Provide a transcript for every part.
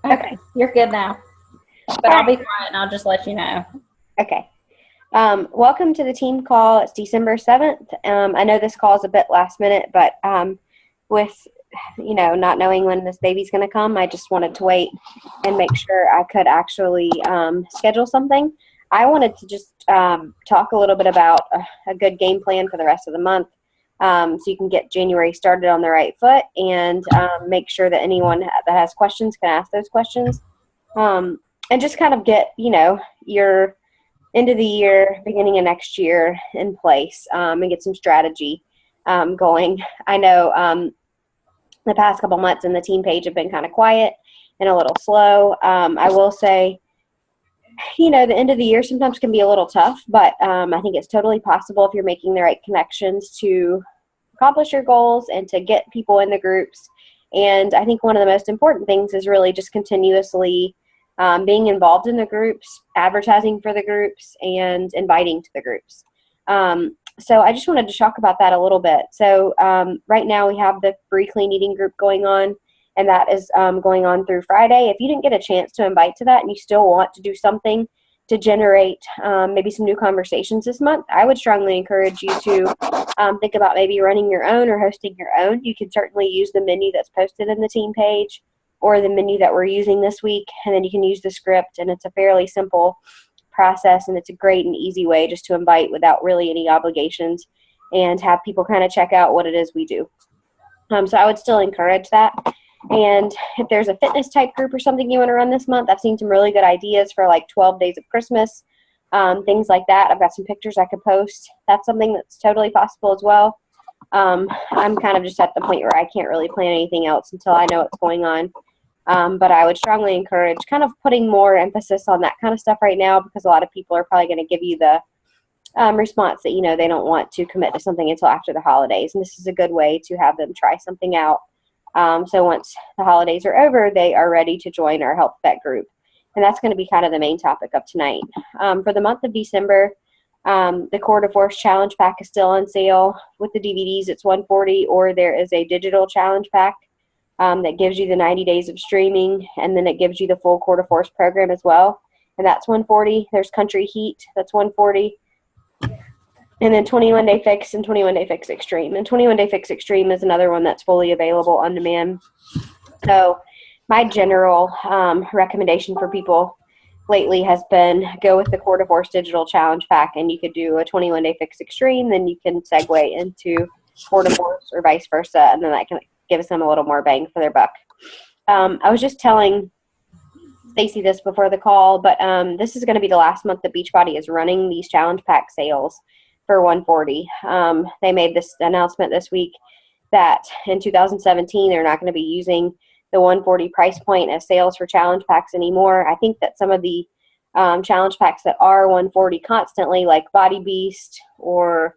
Okay, you're good now. But I'll be quiet and I'll just let you know. Okay. Welcome to the team call. It's December 7th. I know this call is a bit last minute, but with, not knowing when this baby's going to come, I just wanted to wait and make sure I could actually schedule something. I wanted to just talk a little bit about a good game plan for the rest of the month, so you can get January started on the right foot and make sure that anyone that has questions can ask those questions, and just kind of get, your end of the year, beginning of next year in place, and get some strategy going. I know the past couple months in the team page have been kind of quiet and a little slow. I will say, the end of the year sometimes can be a little tough, but I think it's totally possible if you're making the right connections to accomplish your goals and to get people in the groups. And I think one of the most important things is really just continuously being involved in the groups, advertising for the groups, and inviting to the groups. So I just wanted to talk about that a little bit. So right now we have the free clean eating group going on, and that is going on through Friday. If you didn't get a chance to invite to that and you still want to do something to generate maybe some new conversations this month, I would strongly encourage you to think about maybe running your own or hosting your own. You can certainly use the menu that's posted in the team page or the menu that we're using this week, and then you can use the script, and it's a fairly simple process, and it's a great and easy way just to invite without really any obligations and have people kind of check out what it is we do. So I would still encourage that. And if there's a fitness type group or something you want to run this month, I've seen some really good ideas for like 12 days of Christmas, things like that. I've got some pictures I could post. That's something that's totally possible as well. I'm kind of just at the point where I can't really plan anything else until I know what's going on. But I would strongly encourage kind of putting more emphasis on that kind of stuff right now, because a lot of people are probably going to give you the response that, they don't want to commit to something until after the holidays. And this is a good way to have them try something out. So once the holidays are over, they are ready to join our Health Vet group. And that's going to be kind of the main topic of tonight. For the month of December, the Core de Force Challenge Pack is still on sale. With the DVDs, it's $140, or there is a digital challenge pack that gives you the 90 days of streaming, and then it gives you the full Core de Force program as well, and that's $140. There's Country Heat, that's $140. And then 21 Day Fix and 21 Day Fix Extreme. And 21 Day Fix Extreme is another one that's fully available on demand. So my general recommendation for people lately has been go with the Core de Force Digital Challenge Pack, and you could do a 21 Day Fix Extreme, then you can segue into Core de Force or vice versa, and then that can give them a little more bang for their buck. I was just telling Stacy this before the call, but this is going to be the last month that Beachbody is running these challenge pack sales for $140. They made this announcement this week that in 2017 they're not going to be using the $140 price point as sales for challenge packs anymore. I think that some of the challenge packs that are $140 constantly, like Body Beast or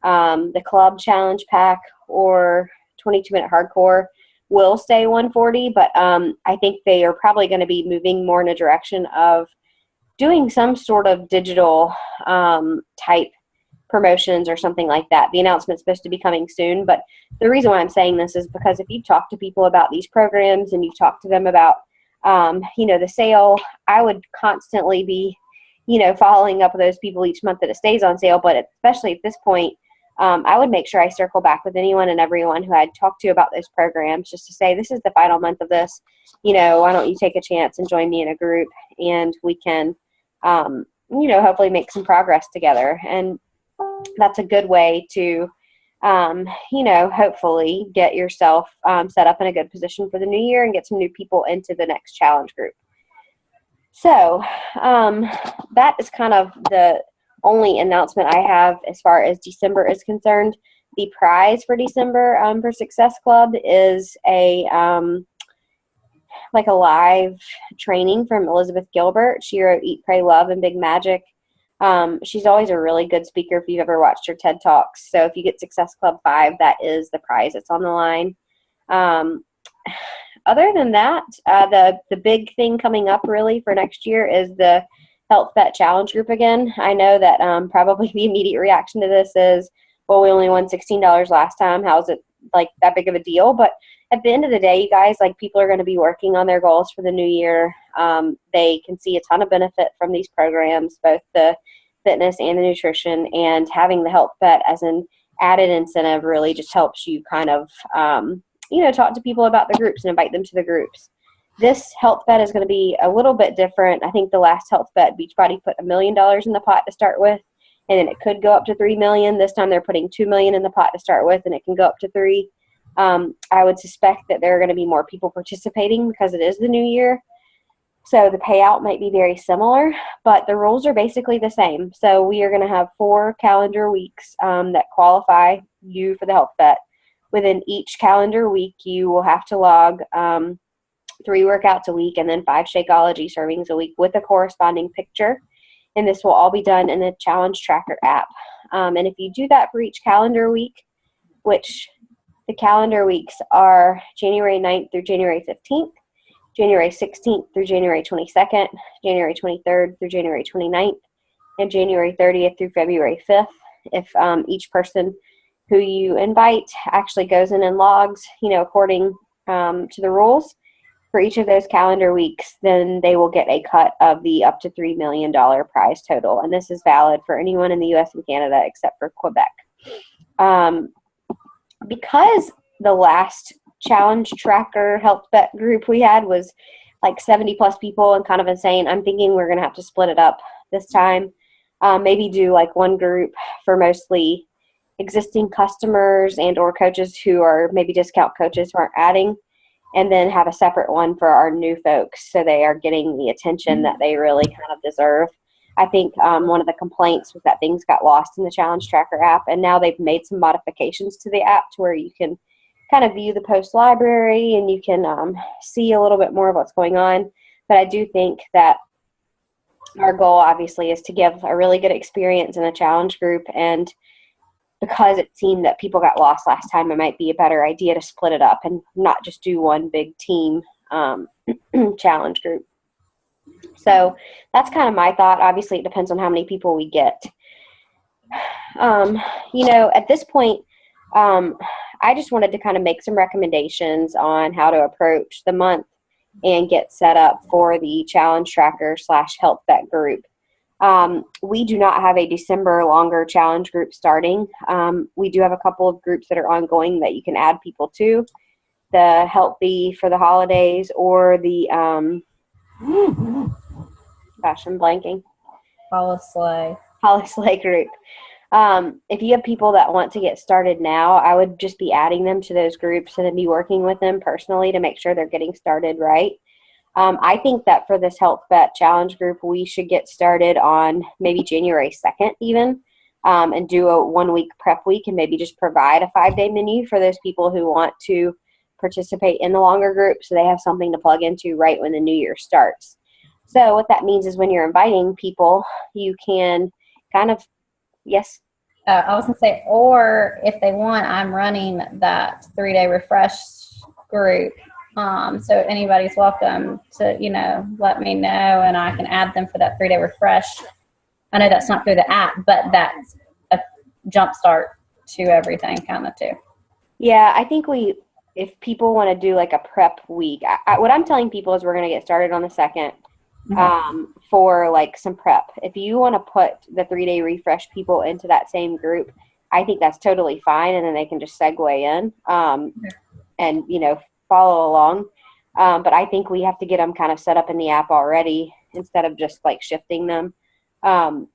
the Club Challenge Pack or 22-minute hardcore, will stay $140, but I think they are probably going to be moving more in a direction of doing some sort of digital type promotions or something like that. The announcement's supposed to be coming soon, but the reason why I'm saying this is because if you talk to people about these programs and you talk to them about the sale, I would constantly be following up with those people each month that it stays on sale. But especially at this point, I would make sure I circle back with anyone and everyone who I'd talked to about those programs, just to say, this is the final month of this, why don't you take a chance and join me in a group, and we can, hopefully make some progress together. And that's a good way to, hopefully get yourself set up in a good position for the new year and get some new people into the next challenge group. So that is kind of the only announcement I have as far as December is concerned. The prize for December for Success Club is a live training from Elizabeth Gilbert. She wrote Eat, Pray, Love, and Big Magic. She's always a really good speaker if you've ever watched her TED Talks. So if you get Success Club 5, that is the prize that's on the line. Other than that, the big thing coming up really for next year is the Health Vet Challenge group again. I know that probably the immediate reaction to this is, well, we only won $16 last time. How is it like that big of a deal? But at the end of the day, you guys, like, people are going to be working on their goals for the new year. They can see a ton of benefit from these programs, both the fitness and the nutrition, and having the Health Bet as an added incentive really just helps you kind of, talk to people about the groups and invite them to the groups. This Health Bet is going to be a little bit different. I think the last Health Bet, Beachbody put $1 million in the pot to start with, and then it could go up to $3 million. This time they're putting $2 million in the pot to start with, and it can go up to $3 million. I would suspect that there are going to be more people participating because it is the new year. So the payout might be very similar, but the rules are basically the same. So we are going to have 4 calendar weeks that qualify you for the Health Bet. Within each calendar week, you will have to log 3 workouts a week and then 5 Shakeology servings a week with a corresponding picture. And this will all be done in the Challenge Tracker app. And if you do that for each calendar week, which the calendar weeks are January 9th through January 15th, January 16th through January 22nd, January 23rd through January 29th, and January 30th through February 5th. If each person who you invite actually goes in and logs, according to the rules for each of those calendar weeks, then they will get a cut of the up to $3 million prize total. And this is valid for anyone in the U.S. and Canada except for Quebec. Because the last Challenge Tracker Health Bet group we had was like 70 plus people and kind of insane, I'm thinking we're going to have to split it up this time. Maybe do like one group for mostly existing customers and or coaches who are maybe discount coaches who aren't adding, and then have a separate one for our new folks so they are getting the attention that they really kind of deserve. I think one of the complaints was that things got lost in the Challenge Tracker app, and now they've made some modifications to the app to where you can kind of view the post library and you can see a little bit more of what's going on. But I do think that our goal obviously is to give a really good experience in a challenge group, and because it seemed that people got lost last time, it might be a better idea to split it up and not just do one big team challenge group. So that's kind of my thought. Obviously, it depends on how many people we get. At this point, I just wanted to kind of make some recommendations on how to approach the month and get set up for the Challenge Tracker / Health Bet group. We do not have a December longer challenge group starting. We do have a couple of groups that are ongoing that you can add people to. The Healthy for the holidays, or the gosh, I'm blanking. Follow Slay group. If you have people that want to get started now, I would just be adding them to those groups and then be working with them personally to make sure they're getting started right. I think that for this Health Bet challenge group, we should get started on maybe January 2nd even, and do a 1-week prep week and maybe just provide a 5-day menu for those people who want to participate in the longer group so they have something to plug into right when the new year starts. So what that means is when you're inviting people, you can kind of, yes? I was going to say, or if they want, I'm running that 3-day refresh group. So anybody's welcome to, let me know, and I can add them for that 3-day refresh. I know that's not through the app, but that's a jump start to everything kind of too. Yeah, I think if people want to do like a prep week, what I'm telling people is we're going to get started on the 2nd. For like some prep. If you want to put the 3-day refresh people into that same group, I think that's totally fine, and then they can just segue in and follow along. But I think we have to get them kind of set up in the app already instead of just like shifting them, and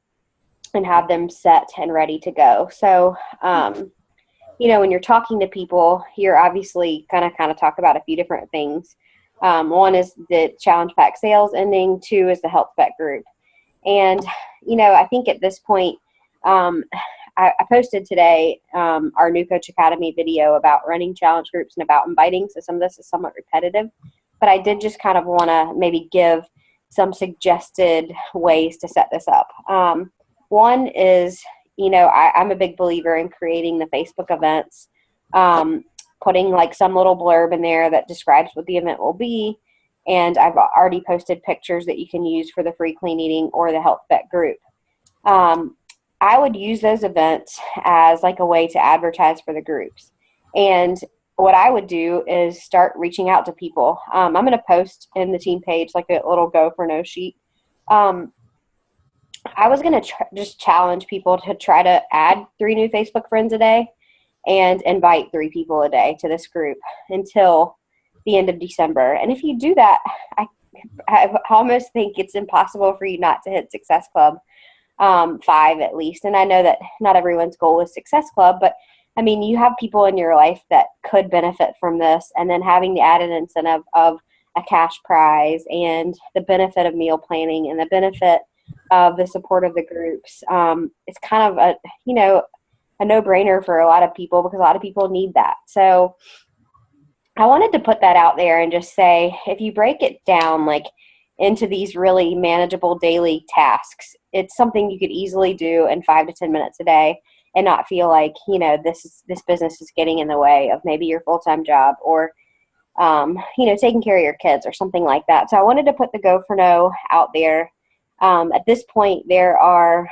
have them set and ready to go. So when you're talking to people, you're obviously kind of talk about a few different things. One is the Challenge Pack sales ending. 2 is the Health Bet group. And, I think at this point, I posted today our New Coach Academy video about running challenge groups and about inviting. So some of this is somewhat repetitive. But I did just kind of want to maybe give some suggested ways to set this up. One is, I'm a big believer in creating the Facebook events. Putting like some little blurb in there that describes what the event will be. And I've already posted pictures that you can use for the free clean eating or the Health Bet group. I would use those events as like a way to advertise for the groups. And what I would do is start reaching out to people. I'm going to post in the team page like a little go for no sheet. I was going to just challenge people to try to add 3 new Facebook friends a day and invite 3 people a day to this group until the end of December. And if you do that, I almost think it's impossible for you not to hit Success Club 5 at least. And I know that not everyone's goal is Success Club, but I mean, you have people in your life that could benefit from this, and then having the added incentive of a cash prize and the benefit of meal planning and the benefit of the support of the groups. It's kind of a no-brainer for a lot of people because a lot of people need that. So I wanted to put that out there and just say, if you break it down like into these really manageable daily tasks, it's something you could easily do in 5 to 10 minutes a day and not feel like, this business is getting in the way of maybe your full-time job or, taking care of your kids or something like that. So I wanted to put the Go for No out there. At this point, there are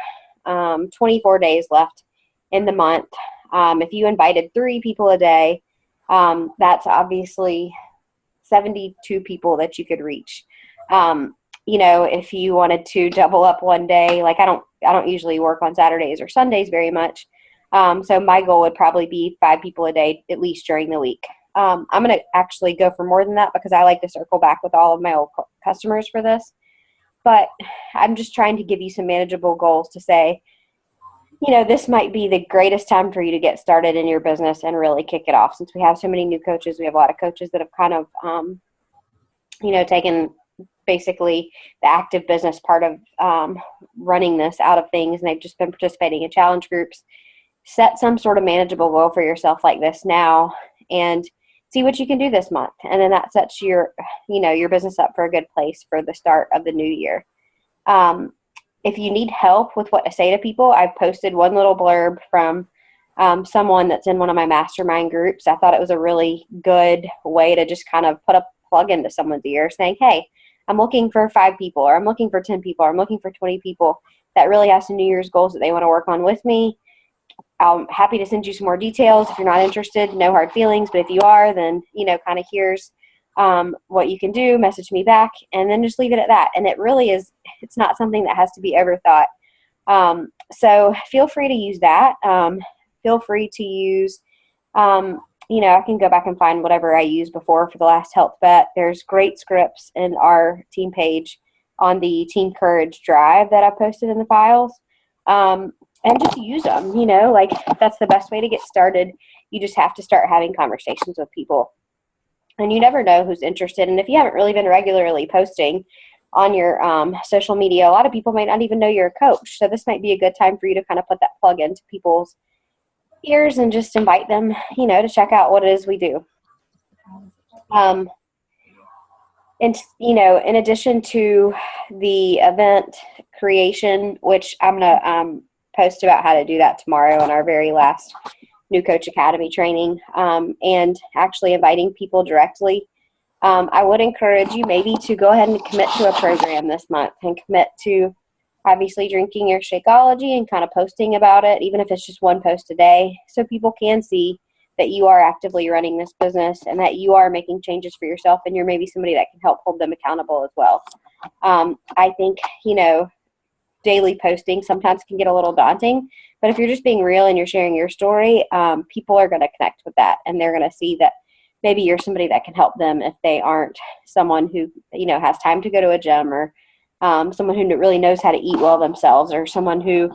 24 days left in the month. If you invited 3 people a day, that's obviously 72 people that you could reach. If you wanted to double up one day, like I don't usually work on Saturdays or Sundays very much. So my goal would probably be 5 people a day, at least during the week. I'm going to actually go for more than that because I like to circle back with all of my old customers for this. But I'm just trying to give you some manageable goals to say, this might be the greatest time for you to get started in your business and really kick it off. Since we have so many new coaches, we have a lot of coaches that have kind of, taken basically the active business part of running this out of things, and they've just been participating in challenge groups. Set some sort of manageable goal for yourself like this now and see what you can do this month. And then that sets your business up for a good place for the start of the new year. If you need help with what to say to people, I've posted one little blurb from someone that's in one of my mastermind groups. I thought it was a really good way to just kind of put a plug into someone's ear saying, hey, I'm looking for 5 people, or I'm looking for 10 people, or I'm looking for 20 people that really have some New Year's goals that they want to work on with me. I'm happy to send you some more details. If you're not interested, no hard feelings. But if you are, then, kind of here's what you can do. Message me back and then just leave it at that. And it really is, it's not something that has to be overthought. So feel free to use that. Feel free to use, I can go back and find whatever I used before for the last health bet. There's great scripts in our team page on the Team Courage Drive that I posted in the files. And just use them, that's the best way to get started. You just have to start having conversations with people. And you never know who's interested. And if you haven't really been regularly posting on your social media, a lot of people might not even know you're a coach. So this might be a good time for you to kind of put that plug into people's ears and just invite them, to check out what it is we do. And, in addition to the event creation, which I'm going to post about how to do that tomorrow in our very last New Coach Academy training, and actually inviting people directly, I would encourage you maybe to go ahead and commit to a program this month and commit to obviously drinking your Shakeology and kind of posting about it, even if it's just 1 post a day, so people can see that you are actively running this business and that you are making changes for yourself, and you're maybe somebody that can help hold them accountable as well. I think, daily posting sometimes can get a little daunting, but if you're just being real and you're sharing your story, people are going to connect with that, and they're going to see that maybe you're somebody that can help them if they aren't someone who, has time to go to a gym, or someone who really knows how to eat well themselves, or someone who,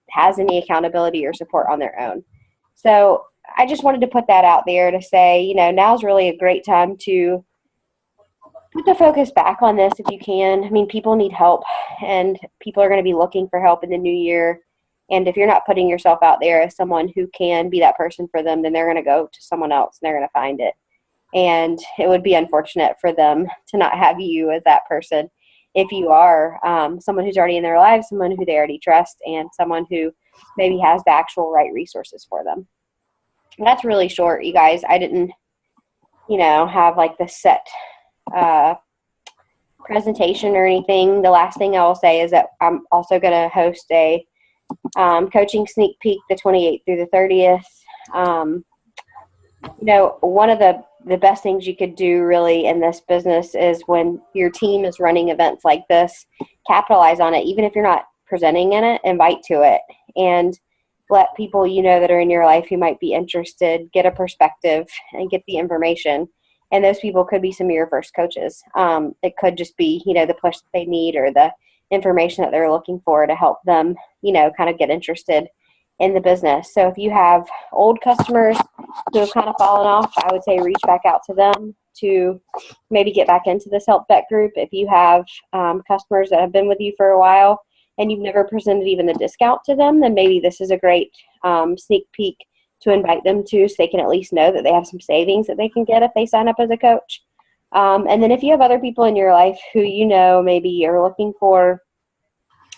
has any accountability or support on their own. So I just wanted to put that out there to say, now's really a great time to put the focus back on this if you can. I mean, people need help, and people are going to be looking for help in the new year. And if you're not putting yourself out there as someone who can be that person for them, then they're going to go to someone else and they're going to find it. And it would be unfortunate for them to not have you as that person if you are someone who's already in their lives, someone who they already trust, and someone who maybe has the actual right resources for them. And that's really short, you guys. I didn't, have like the set presentation or anything. The last thing I will say is that I'm also going to host a coaching sneak peek the 28th through the 30th. One of the best things you could do really in this business is when your team is running events like this, capitalize on it. Even if you're not presenting in it, invite to it and let people that are in your life who might be interested get a perspective and get the information. And those people could be some of your first coaches. It could just be, the push that they need or the information that they're looking for to help them, kind of get interested in the business. So if you have old customers who have kind of fallen off, I would say reach back out to them to maybe get back into this Help Vet group. If you have customers that have been with you for a while and you've never presented even a discount to them, then maybe this is a great sneak peek to invite them to, so they can at least know that they have some savings that they can get if they sign up as a coach. And then if you have other people in your life who maybe are looking for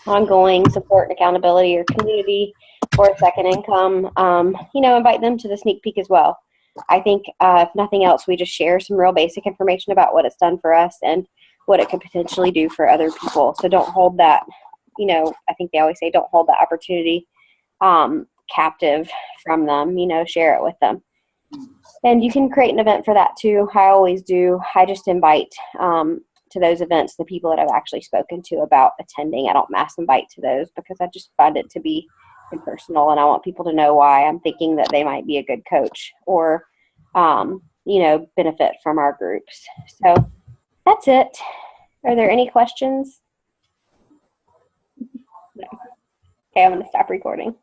ongoing support and accountability or community or a second income, invite them to the sneak peek as well. I think if nothing else, we just share some real basic information about what it's done for us and what it could potentially do for other people. So don't hold that, I think they always say don't hold the opportunity captive from them, share it with them. And you can create an event for that too. I always do. I just invite to those events the people that I've actually spoken to about attending. I don't mass invite to those because I just find it to be impersonal, and I want people to know why I'm thinking that they might be a good coach or, benefit from our groups. So that's it. Are there any questions? No. Okay, I'm going to stop recording.